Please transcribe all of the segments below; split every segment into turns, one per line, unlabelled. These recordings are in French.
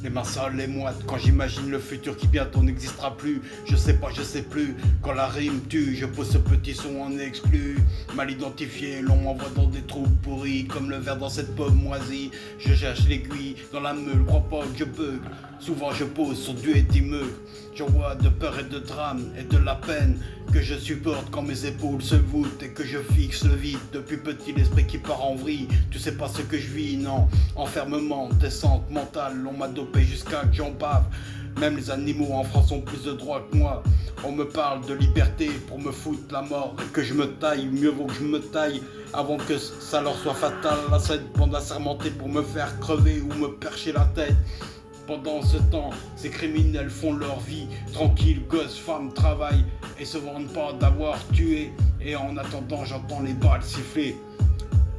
Les mains sales, les moites, quand j'imagine le futur qui bientôt n'existera plus. Je sais pas, je sais plus, quand la rime tue, je pose ce petit son en exclu. Mal identifié, l'on m'envoie dans des trous pourris, comme le verre dans cette pomme moisie. Je cherche l'aiguille dans la meule, crois pas que je bug. Souvent je pose sur du étimeux. J'en vois de peur et de drame et de la peine que je supporte quand mes épaules se voûtent et que je fixe le vide. Depuis petit l'esprit qui part en vrille. Tu sais pas ce que je vis, non. Enfermement, descente mentale, on m'a dopé jusqu'à que j'en bave. Même les animaux en France ont plus de droits que moi. On me parle de liberté pour me foutre la mort et que je me taille, mieux vaut que je me taille avant que ça leur soit fatal. La cette bande assermentée pour me faire crever ou me percher la tête. Pendant ce temps, ces criminels font leur vie tranquille, gosses, femmes, travaillent et se vendent pas d'avoir tué. Et en attendant, j'entends les balles siffler.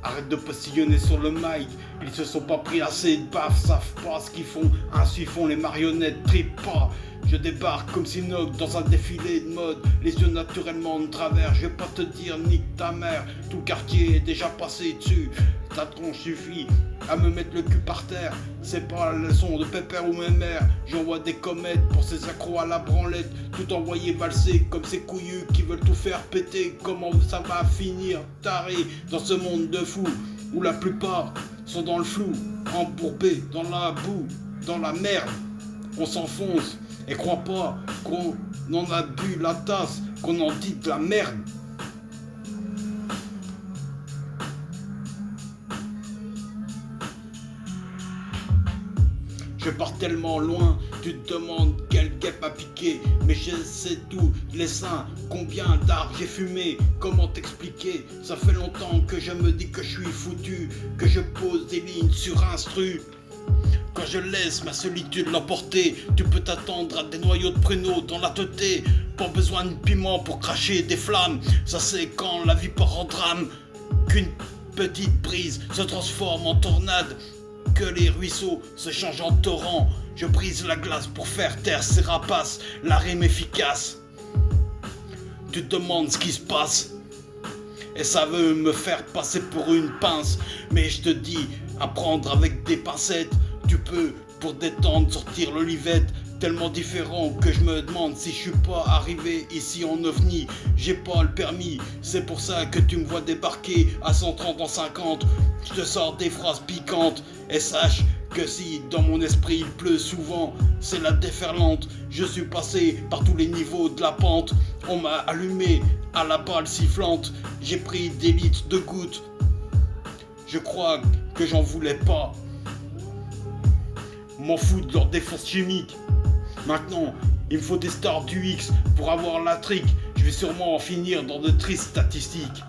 Arrête de postillonner sur le mic, ils se sont pas pris assez de baffes, savent pas ce qu'ils font, ainsi font les marionnettes, tripent pas. Je débarque comme Sinoc dans un défilé de mode, les yeux naturellement de travers, je vais pas te dire nique ta mère, tout le quartier est déjà passé dessus. Ta tronche suffit à me mettre le cul par terre, c'est pas la leçon de Pépère ou mes mères. J'envoie des comètes pour ces accros à la branlette, tout envoyé valser comme ces couillus qui veulent tout faire péter. Comment ça va finir taré dans ce monde de fous où la plupart sont dans le flou, embourbés dans la boue, dans la merde. On s'enfonce et crois pas qu'on en a bu la tasse, qu'on en dit de la merde. Je pars tellement loin, tu te demandes quelle guêpe a piqué. Mais je sais tout, les seins, combien d'arbres j'ai fumé. Comment t'expliquer? Ça fait longtemps que je me dis que je suis foutu, que je pose des lignes sur instru. Quand je laisse ma solitude l'emporter, tu peux t'attendre à des noyaux de pruneaux dans la teuté. Pas besoin de piment pour cracher des flammes. Ça c'est quand la vie part en drame, qu'une petite brise se transforme en tornade, que les ruisseaux se changent en torrents. Je brise la glace pour faire taire ces rapaces, la rime efficace. Tu te demandes ce qui se passe et ça veut me faire passer pour une pince. Mais je te dis, à prendre avec des pincettes. Tu peux, pour détendre, sortir l'olivette. Tellement différent que je me demande si je suis pas arrivé ici en ovni. J'ai pas le permis, c'est pour ça que tu me vois débarquer à 130 en 50. Je te sors des phrases piquantes et sache que si dans mon esprit il pleut souvent, c'est la déferlante. Je suis passé par tous les niveaux de la pente. On m'a allumé à la balle sifflante. J'ai pris des litres de gouttes. Je crois que j'en voulais pas. M'en fous de leur défense chimique. Maintenant, il me faut des stars du X pour avoir la trique. Je vais sûrement en finir dans de tristes statistiques.